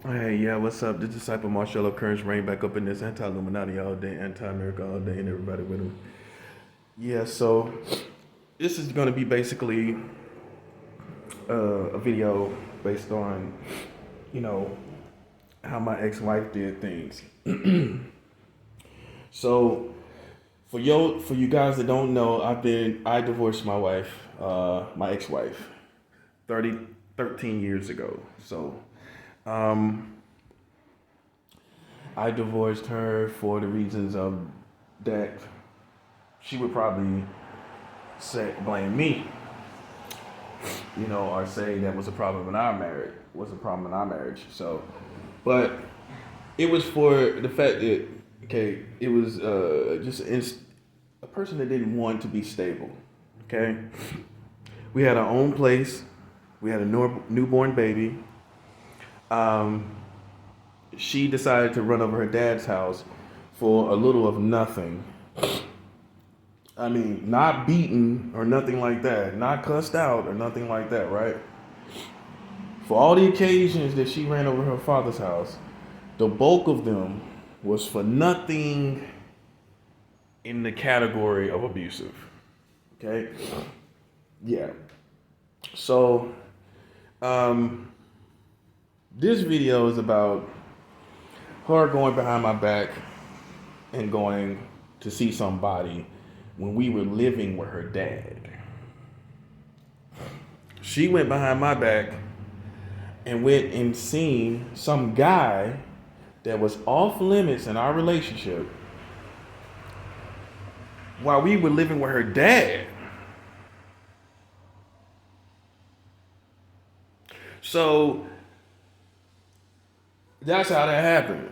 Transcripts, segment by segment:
Hey, yeah, what's up? The disciple Marshall Occurrence reign back up in this anti-Illuminati all day, anti-America all day, and everybody with him. Yeah, so this is going to be basically a video based on, you know, how my ex-wife did things. So for you guys that don't know, I divorced my wife, my ex-wife, 30 13 years ago. So um, I divorced her for the reasons of that she would probably say blame me, or say that was a problem in our marriage. So, but it was for the fact that it was just a person that didn't want to be stable. Okay, we had our own place, we had a newborn baby. Um, she decided to run over her dad's house for a little of nothing. I mean, not beaten or nothing like that, not cussed out or nothing like that, right? For all the occasions that she ran over her father's house, the bulk of them was for nothing in the category of abusive. Okay? Yeah. So, um, this video is about her going behind my back and going to see somebody when we were living with her dad. She went behind my back and went and seen some guy that was off limits in our relationship while we were living with her dad. So that's how that happened.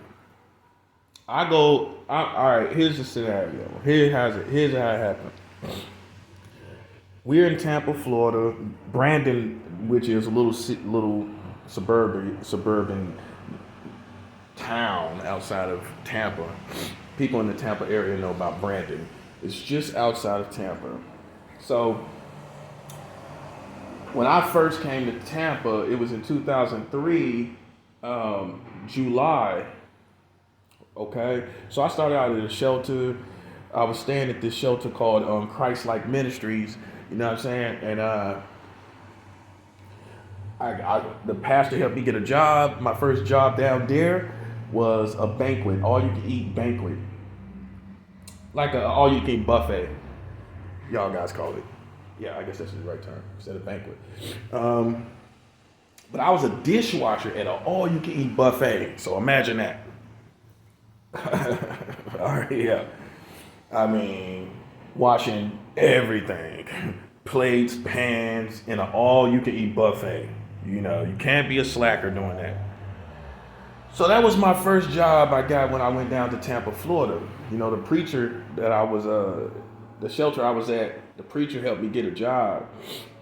All right, here's the scenario. Here's how it happened. We're in Tampa, Florida, Brandon, which is a little suburban town outside of Tampa. People in the Tampa area know about Brandon. It's just outside of Tampa. So when I first came to Tampa, it was in 2003, July. Okay, so I started out at a shelter. I was staying at this shelter called Christ Like Ministries. You know what I'm saying? And the pastor helped me get a job. My first job down there was a banquet, all you can eat banquet, like a all you can eat buffet. Y'all guys call it. Yeah, I guess that's the right term instead of banquet. Um, but I was a dishwasher at an all you can eat buffet. So imagine that. All right, yeah. I mean, washing everything, plates, pans, in an all you can eat buffet. You can't be a slacker doing that. So that was my first job I got when I went down to Tampa, Florida. The preacher that the shelter I was at, the preacher helped me get a job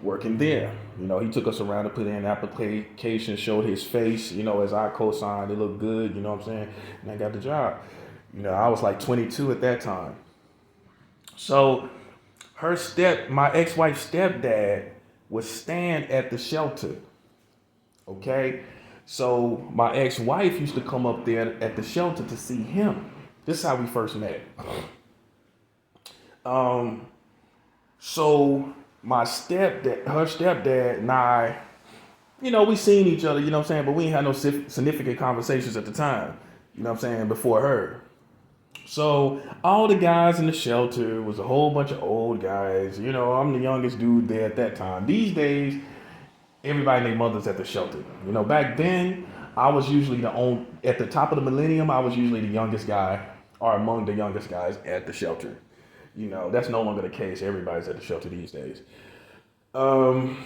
working there. He took us around to put in applications, showed his face, as I co-signed, it looked good, you know what I'm saying? And I got the job. I was like 22 at that time. So my ex-wife's stepdad was staying at the shelter. Okay. So my ex-wife used to come up there at the shelter to see him. This is how we first met. Um, so her stepdad and I, we seen each other, you know what I'm saying, but we ain't had no significant conversations at the time, you know what I'm saying, before her. So all the guys in the shelter was a whole bunch of old guys. I'm the youngest dude there at that time. These days, everybody named mothers at the shelter. Back then, I was usually at the top of the millennium. I was usually the youngest guy, or among the youngest guys at the shelter. That's no longer the case. Everybody's at the shelter these days. Um,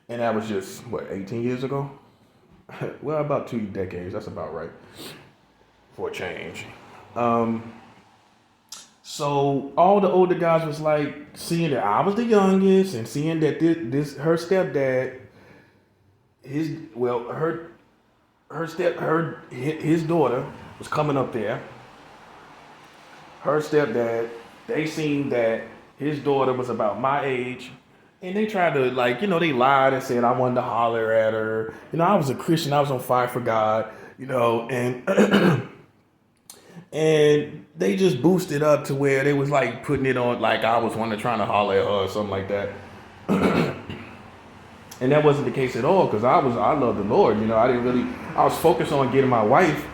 and that was just 18 years ago. Well, about 2 decades. That's about right for a change. Um, so all the older guys was like seeing that I was the youngest and seeing that this her stepdad, his daughter was coming up there. Her stepdad, they seen that his daughter was about my age, And they tried to, like, they lied and said I wanted to holler at her. I was a Christian. I was on fire for God, and and they just boosted up to where they was like putting it on like I was one to trying to holler at her or something like that. And that wasn't the case at all, because I loved the Lord. I was focused on getting my wife,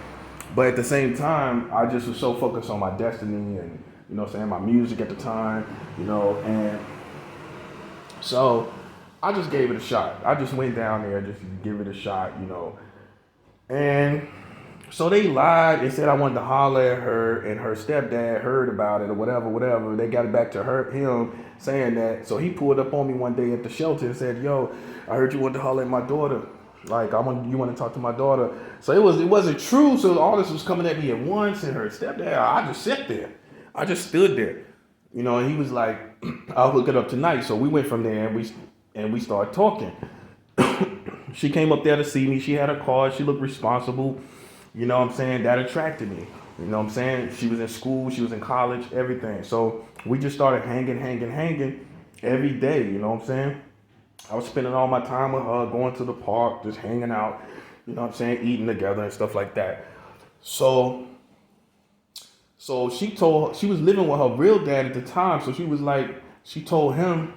but at the same time, I just was so focused on my destiny and, my music at the time, and so I just gave it a shot. I just went down there just to give it a shot, and so they lied and said I wanted to holler at her, and her stepdad heard about it or whatever. They got it back to him saying that. So he pulled up on me one day at the shelter and said, "Yo, I heard you wanted to holler at my daughter. Like, you want to talk to my daughter." So it wasn't true. So all this was coming at me at once, and her stepdad, I just sat there. I just stood there. And he was like, "I'll hook it up tonight." So we went from there and we started talking. She came up there to see me. She had a car. She looked responsible. That attracted me. She was in school, she was in college, everything. So we just started hanging every day, I was spending all my time with her, going to the park, just hanging out, eating together and stuff like that. So she was living with her real dad at the time. So she told him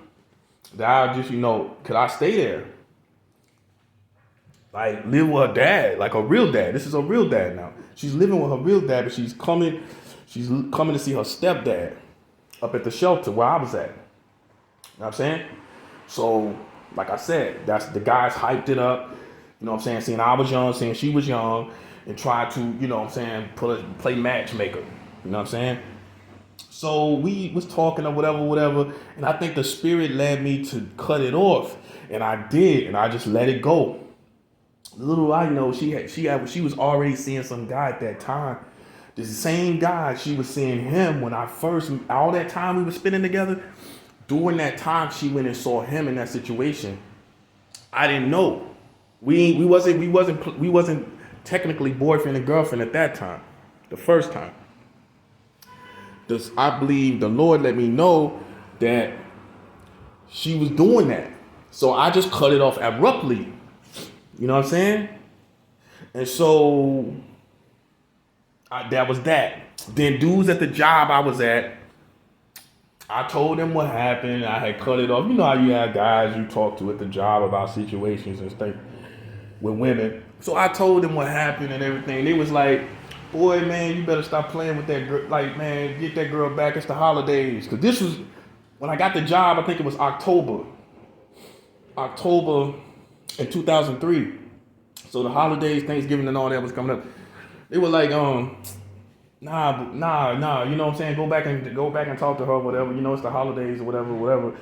that I just, could I stay there? Like, live with her dad, like a real dad. This is a real dad now. She's living with her real dad, but she's coming to see her stepdad up at the shelter where I was at. You know what I'm saying? So, like I said, that's the guys hyped it up. Saying I was young, saying she was young, and tried to, play matchmaker. You know what I'm saying? So we was talking or whatever, and I think the spirit led me to cut it off, and I did, and I just let it go. Little I know, she was already seeing some guy at that time. The same guy, she was seeing him when all that time we were spending together. During that time, she went and saw him in that situation. I didn't know. We wasn't technically boyfriend and girlfriend at that time. The first time. I believe the Lord let me know that she was doing that. So I just cut it off abruptly. You know what I'm saying? And so that was that. Then dudes at the job I was at, I told them what happened. I had cut it off. You know how you have guys you talk to at the job about situations and stuff with women. So I told them what happened and everything. They was like, "Boy, man, you better stop playing with that girl. Like, man, get that girl back. It's the holidays." Because this was, when I got the job, I think it was October in 2003. So the holidays, Thanksgiving and all that was coming up. They were like, nah, you know what I'm saying? Go back and talk to her, whatever. It's the holidays or whatever.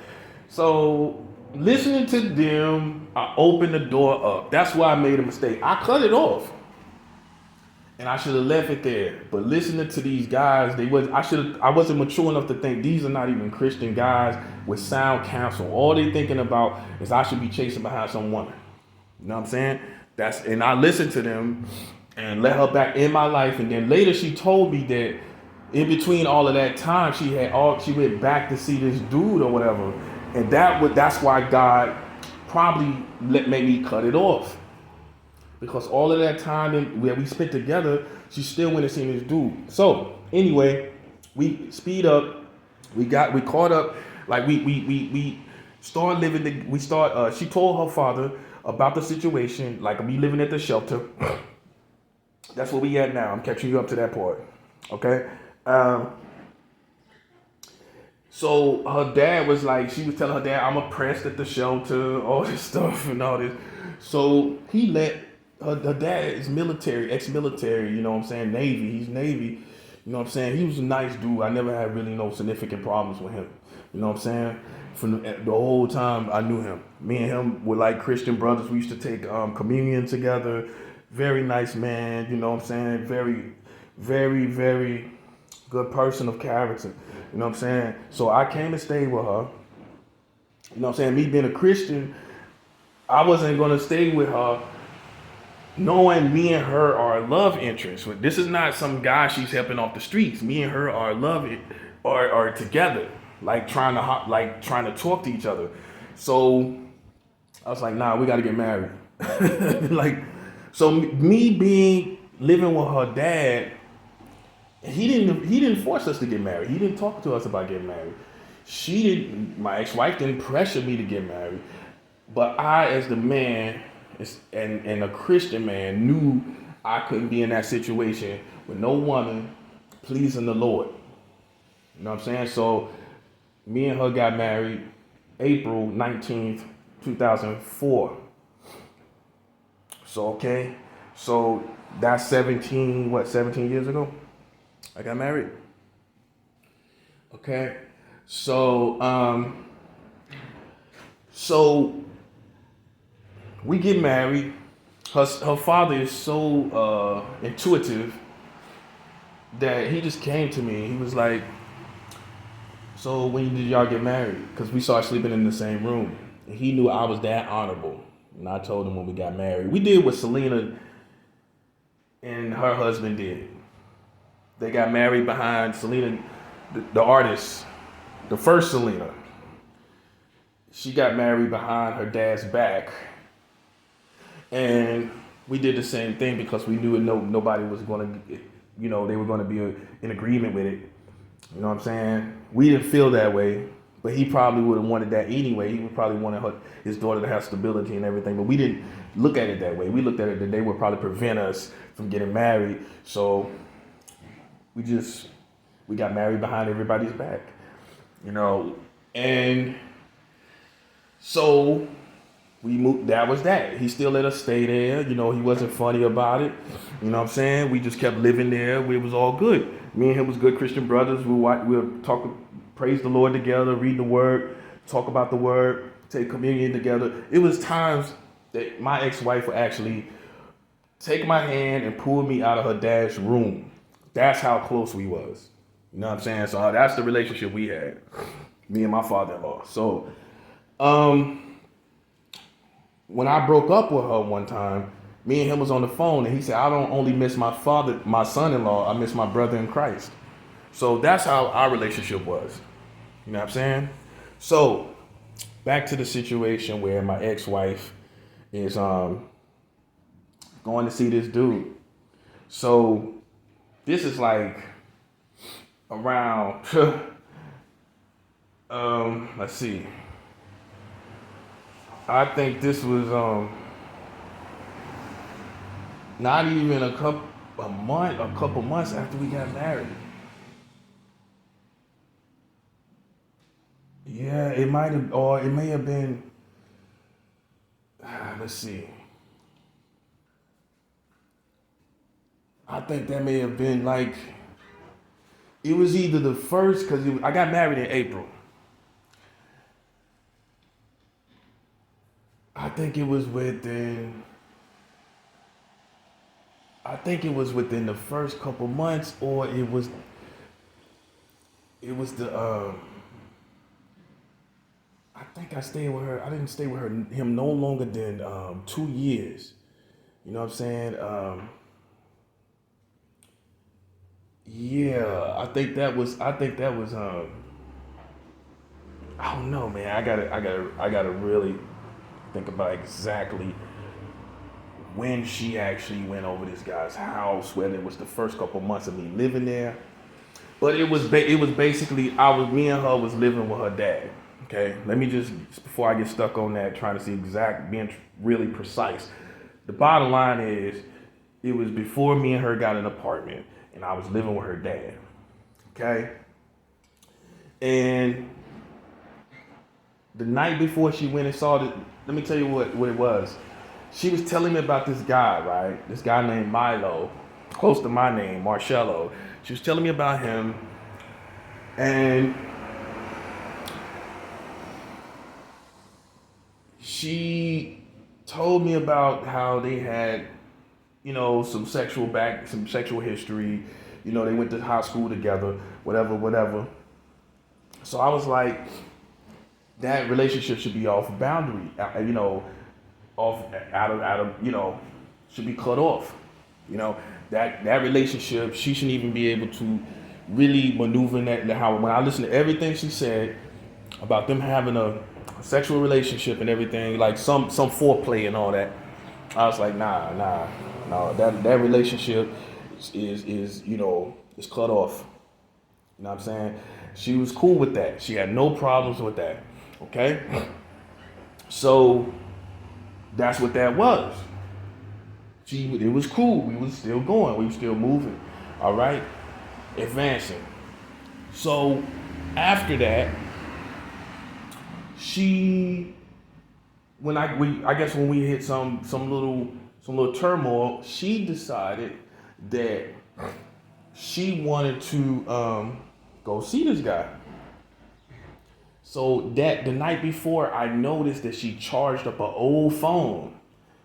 So listening to them, I opened the door up. That's why I made a mistake. I cut it off. And I should have left it there. But listening to these guys, I wasn't mature enough to think these are not even Christian guys with sound counsel. All they thinking about is I should be chasing behind some woman. You know what I'm saying? And I listened to them and let her back in my life. And then later she told me that in between all of that time, she went back to see this dude or whatever. And that's why God probably made me cut it off. Because all of that time where we spent together, she still went and seen this dude. So anyway, we speed up. We caught up. Like we started living. She told her father about the situation. Like, me living at the shelter. That's where we at now. I'm catching you up to that part. Okay. So her dad was like, she was telling her dad, "I'm oppressed at the shelter," all this stuff and all this. So he let. Her dad is military, ex-military, you know what I'm saying? Navy. He's Navy. You know what I'm saying? He was a nice dude. I never had really no significant problems with him. You know what I'm saying? From the whole time I knew him. Me and him were like Christian brothers. We used to take communion together. Very nice man, you know what I'm saying? Very, very, very good person of character. You know what I'm saying? So I came and stayed with her. You know what I'm saying? Me being a Christian, I wasn't going to stay with her knowing me and her are love interests. This is not some guy she's helping off the streets. Me and her are together, like trying to talk to each other. So I was like, nah, we got to get married. Like, so me being living with her dad, he didn't force us to get married. He didn't talk to us about getting married. She didn't. My ex-wife didn't pressure me to get married. But I, as the man, and a Christian man, knew I couldn't be in that situation with no woman pleasing the Lord. You know what I'm saying? So me and her got married April 19th, 2004. So okay. So that's 17 years ago? I got married. Okay. So we get married. Her father is so intuitive that he just came to me. He was like, so when did y'all get married? Because we started sleeping in the same room. And he knew I was that honorable. And I told him when we got married. We did what Selena and her husband did. They got married behind Selena, the artist, the first Selena. She got married behind her dad's back. And we did the same thing because we knew nobody was going to, they were going to be in agreement with it. You know what I'm saying? We didn't feel that way, but he probably would have wanted that anyway. He would probably wanted his daughter to have stability and everything, but we didn't look at it that way. We looked at it that they would probably prevent us from getting married. So we got married behind everybody's back, and so we moved. That was that. He still let us stay there. He wasn't funny about it. You know what I'm saying? We just kept living there. It was all good. Me and him was good Christian brothers. We'll talk, praise the Lord together, read the word, talk about the word, take communion together. It was times that my ex-wife would actually take my hand and pull me out of her dad's room. That's how close we was. You know what I'm saying? So that's the relationship we had, me and my father-in-law. So, when I broke up with her one time, me and him was on the phone, and he said, I don't only miss my son-in-law, I miss my brother in Christ. So that's how our relationship was. You know what I'm saying? So back to the situation where my ex-wife is going to see this dude. So this is like around, let's see. I think this was not even a couple months after we got married. Yeah, it might have, or it may have been. Let's see. I think that may have been like. It was either the first, because I got married in April. I think it was within the first couple months, or it was the I think I stayed with her. I didn't stay with him no longer than 2 years. You know what I'm saying? Yeah, I think that was I don't know, man. I gotta really think about exactly when she actually went over this guy's house, whether it was the first couple months of me living there. But it was basically me and her was living with her dad. Okay, let me just, before I get stuck on that, trying to see being really precise. The bottom line is, it was before me and her got an apartment, and I was living with her dad. Okay, and the night before she went and saw it, let me tell you what it was. She was telling me about this guy, right? This guy named Milo, close to my name, Marcello. She was telling me about him, and she told me about how they had, some sexual history. They went to high school together, whatever. So I was like, that relationship should be off boundary, should be cut off. That relationship, she shouldn't even be able to really maneuver in that. How when I listened to everything she said about them having a sexual relationship and everything, like some foreplay and all that. I was like, nah. That relationship is is cut off. You know what I'm saying? She was cool with that. She had no problems with that. Okay? So that's what that was. It was cool. We was still going. We were still moving. All right? Advancing. So after that, I guess when we hit some little turmoil, she decided that she wanted to go see this guy. So that the night before, I noticed that she charged up an old phone,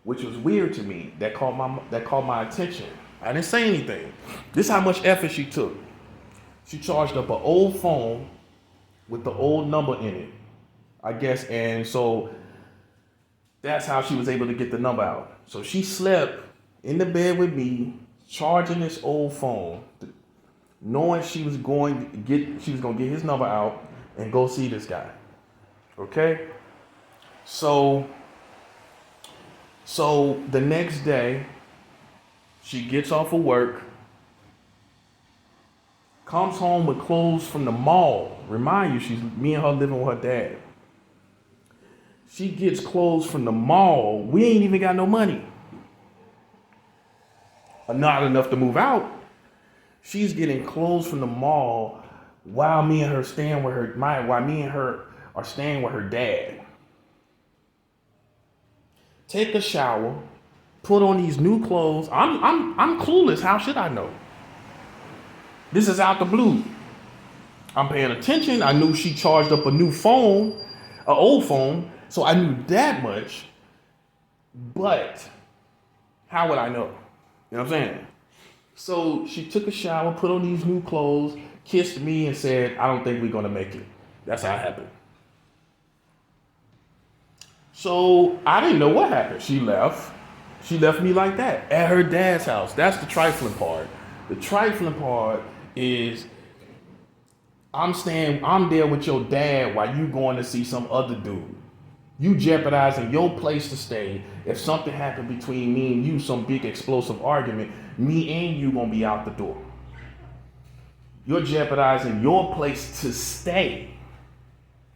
which was weird to me. That caught my attention. I didn't say anything. This is how much effort she took. She charged up an old phone with the old number in it, I guess, and so that's how she was able to get the number out. So she slept in the bed with me, charging this old phone, knowing she was going to get his number out and go see this guy. Okay? So the next day, she gets off of work, comes home with clothes from the mall. Remind you, me and her living with her dad. She gets clothes from the mall. We ain't even got no money. Not enough to move out. She's getting clothes from the mall while me and her staying with her. While me and her are staying with her dad. Take a shower, put on these new clothes. I'm clueless. How should I know? This is out the blue. I'm paying attention. I knew she charged up a new phone, an old phone, so I knew that much. But how would I know? You know what I'm saying? So she took a shower, put on these new clothes, kissed me, and said, "I don't think we're gonna make it." That's how it happened. So I didn't know what happened. She left. She left me like that at her dad's house. That's the trifling part. The trifling part is I'm there with your dad while you going to see some other dude. You jeopardizing your place to stay. If something happened between me and you, some big explosive argument, me and you gonna be out the door. You're jeopardizing your place to stay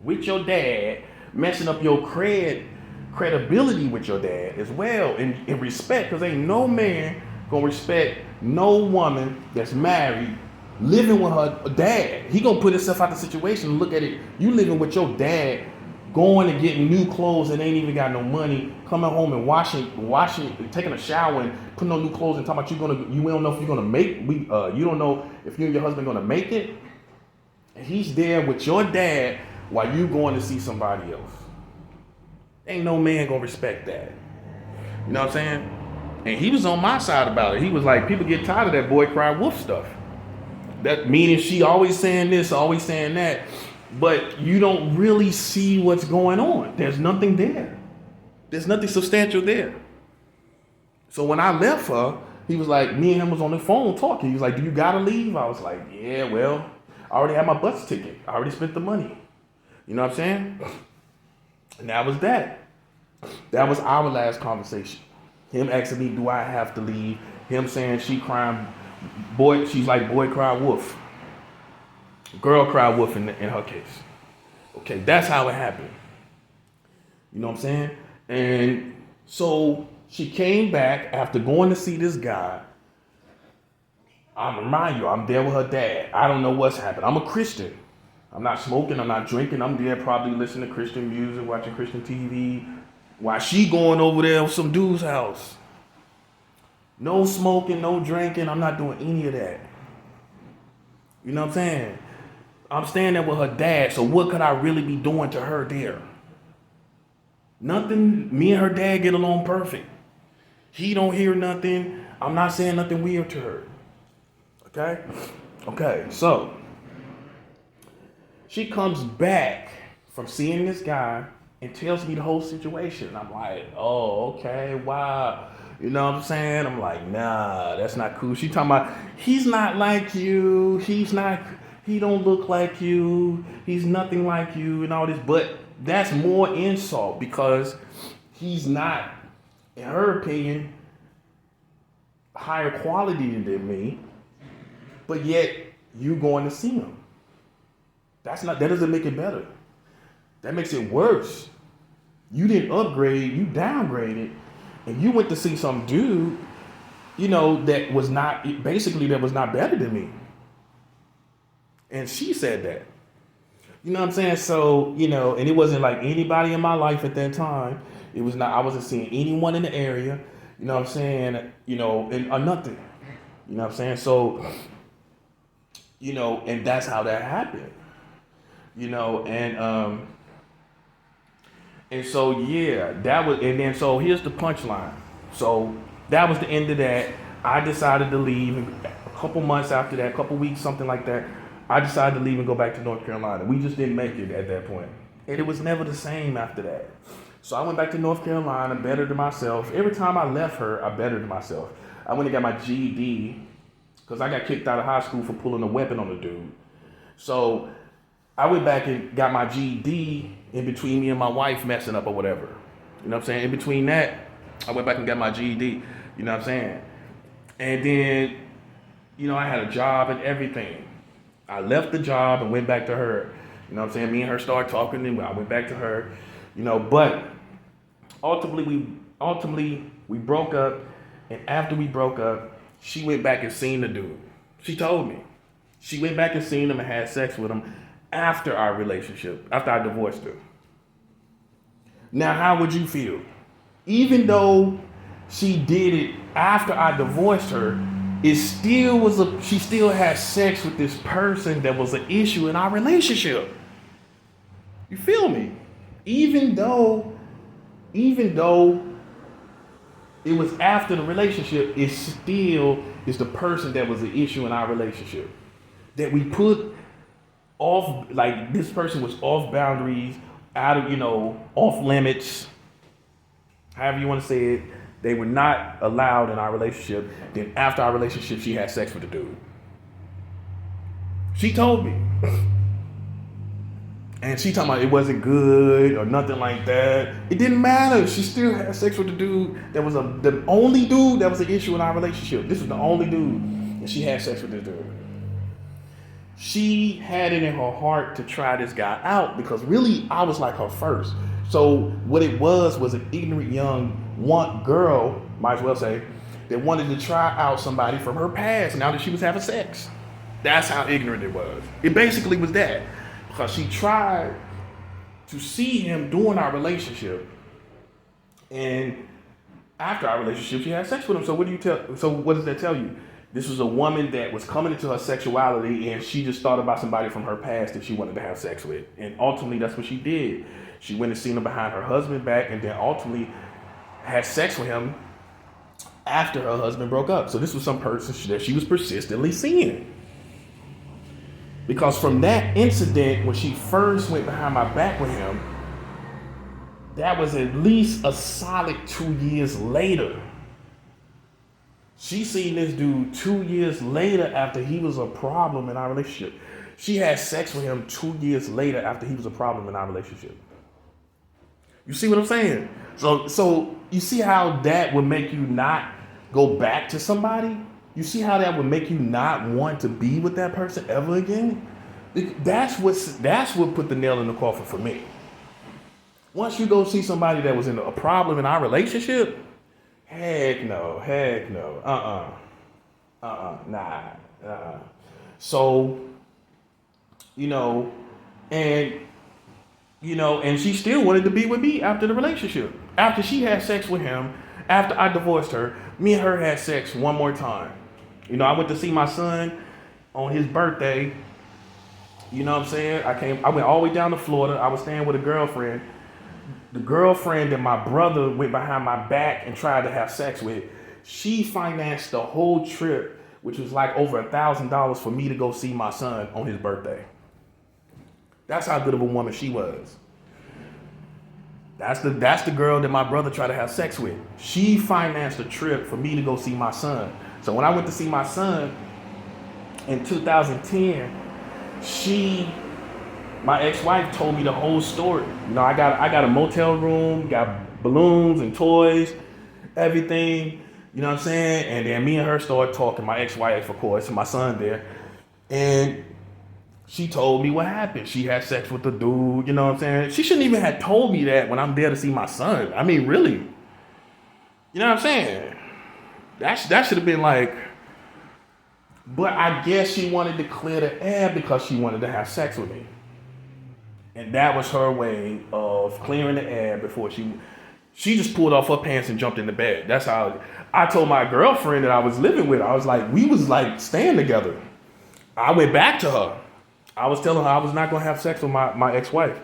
with your dad, messing up your credibility with your dad as well, in respect, because ain't no man gonna respect no woman that's married, living with her dad. He gonna put himself out the situation and look at it. You living with your dad, going and getting new clothes and ain't even got no money, coming home and washing, taking a shower and putting on new clothes and talking about you don't know if you're gonna make, you don't know if you and your husband gonna make it. And he's there with your dad while you going to see somebody else. Ain't no man gonna respect that. You know what I'm saying? And he was on my side about it. He was like, people get tired of that boy cry wolf stuff. That meaning she always saying this, always saying that, but you don't really see what's going on. There's nothing there. There's nothing substantial there. So when I left her, he was like, me and him was on the phone talking. He was like, do you gotta leave? I was like, yeah, well, I already had my bus ticket. I already spent the money. You know what I'm saying? And that was that. That was our last conversation. Him asking me, do I have to leave? Him saying she's like, boy cry wolf. Girl cry wolf in her case. Okay, that's how it happened. You know what I'm saying? And so she came back after going to see this guy. I remind you, I'm there with her dad. I don't know what's happened. I'm a Christian. I'm not smoking, I'm not drinking. I'm there probably listening to Christian music, watching Christian TV, while she going over there with some dude's house. No smoking, no drinking. I'm not doing any of that. You know what I'm saying? I'm staying there with her dad, so what could I really be doing to her there? Nothing. Me and her dad get along perfect. He don't hear nothing. I'm not saying nothing weird to her. Okay, so she comes back from seeing this guy and tells me the whole situation. I'm like, oh, okay, wow. You know what I'm saying? I'm like, nah, that's not cool. She talking about, he's not like you. He don't look like you. He's nothing like you and all this. But That's more insult because he's not, in her opinion, higher quality than me, but yet you going to see him. That doesn't make it better. That makes it worse. You didn't upgrade, you downgraded, and you went to see some dude, that was not better than me. And she said that. You know what I'm saying? So, and it wasn't like anybody in my life at that time. It was not, I wasn't seeing anyone in the area, you know what I'm saying, or nothing. You know what I'm saying? So, and that's how that happened. And so yeah, and then so here's the punchline. So that was the end of that. I decided to leave, and a couple months after that, a couple weeks, something like that, I decided to leave and go back to North Carolina. We just didn't make it at that point. And it was never the same after that. So I went back to North Carolina, bettered myself. Every time I left her, I bettered myself. I went and got my GED, because I got kicked out of high school for pulling a weapon on a dude. So I went back and got my GED in between me and my wife messing up or whatever. You know what I'm saying? In between that, I went back and got my GED. You know what I'm saying? And then, I had a job and everything. I left the job and went back to her. You know what I'm saying? Me and her started talking, and I went back to her. But ultimately we broke up. And after we broke up, she went back and seen the dude. She told me. She went back and seen him and had sex with him after our relationship, after I divorced her. Now, how would you feel? Even though she did it after I divorced her, she still had sex with this person that was an issue in our relationship. You feel me? Even though it was after the relationship, it still is the person that was an issue in our relationship. That we put off, like this person was off boundaries, out of, off limits, however you want to say it. They were not allowed in our relationship. Then after our relationship, she had sex with the dude. She told me. And she talking about it wasn't good or nothing like that. It didn't matter. She still had sex with the dude that was the only dude that was an issue in our relationship. This was the only dude. And she had sex with this dude. She had it in her heart to try this guy out because really I was like her first. So what it was an ignorant young girl, might as well say, that wanted to try out somebody from her past now that she was having sex. That's how ignorant it was. It basically was that. Because she tried to see him during our relationship. And after our relationship, she had sex with him. So what does that tell you? This was a woman that was coming into her sexuality and she just thought about somebody from her past that she wanted to have sex with. And ultimately, that's what she did. She went and seen him behind her husband back and then ultimately had sex with him after her husband broke up. So this was some person that she was persistently seeing. Because from that incident, when she first went behind my back with him, that was at least a solid 2 years later. She seen this dude 2 years later after he was a problem in our relationship. She had sex with him 2 years later after he was a problem in our relationship. You see what I'm saying? So you see how that would make you not go back to somebody? You see how that would make you not want to be with that person ever again? That's what put the nail in the coffin for me. Once you go see somebody that was in a problem in our relationship, heck no. So, and she still wanted to be with me after the relationship. After she had sex with him, after I divorced her, me and her had sex one more time. I went to see my son on his birthday. You know what I'm saying? I went all the way down to Florida. I was staying with a girlfriend. The girlfriend that my brother went behind my back and tried to have sex with, she financed the whole trip, which was like over $1,000 for me to go see my son on his birthday. That's how good of a woman she was. That's the girl that my brother tried to have sex with. She financed a trip for me to go see my son. So when I went to see my son in 2010, she my ex-wife told me the whole story. You know, I got a motel room, got balloons and toys, everything. You know what I'm saying? And then me and her started talking. My ex-wife, of course, and my son there, and she told me what happened. She had sex with the dude. You know what I'm saying? She shouldn't even have told me that when I'm there to see my son. I mean, really. You know what I'm saying? That should have been like. But I guess she wanted to clear the air because she wanted to have sex with me. And that was her way of clearing the air before she just pulled off her pants and jumped in the bed. That's how I told my girlfriend that I was living with. I was like, we was like staying together. I went back to her. I was telling her I was not gonna have sex with my ex-wife.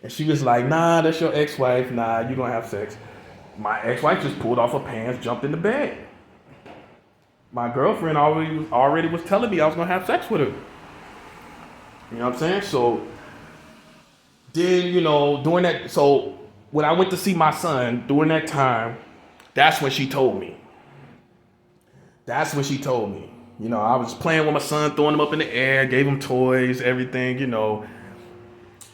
And she was like, nah, that's your ex-wife. Nah, you gonna have sex. My ex-wife just pulled off her pants, jumped in the bed. My girlfriend already was telling me I was gonna have sex with her. You know what I'm saying? So then, during that, so when I went to see my son during that time, that's when she told me. That's when she told me. I was playing with my son, throwing him up in the air, gave him toys, everything,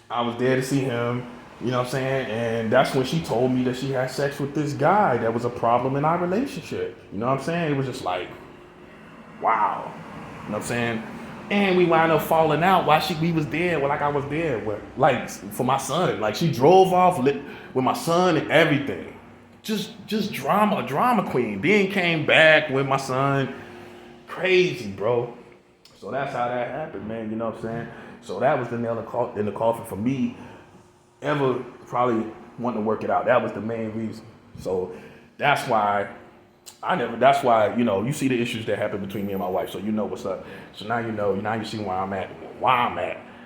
I was there to see him, you know what I'm saying? And that's when she told me that she had sex with this guy that was a problem in our relationship. You know what I'm saying? It was just like, wow. You know what I'm saying? And we wound up falling out while we was there, like I was there, for my son. Like she drove off with my son and everything. Just drama queen. Then came back with my son. Crazy, bro. So that's how that happened, man. You know what I'm saying? So that was the nail in the coffin for me ever probably wanting to work it out. That was the main reason. So that's why you see the issues that happen between me and my wife. So you know what's up. So now you see where I'm at.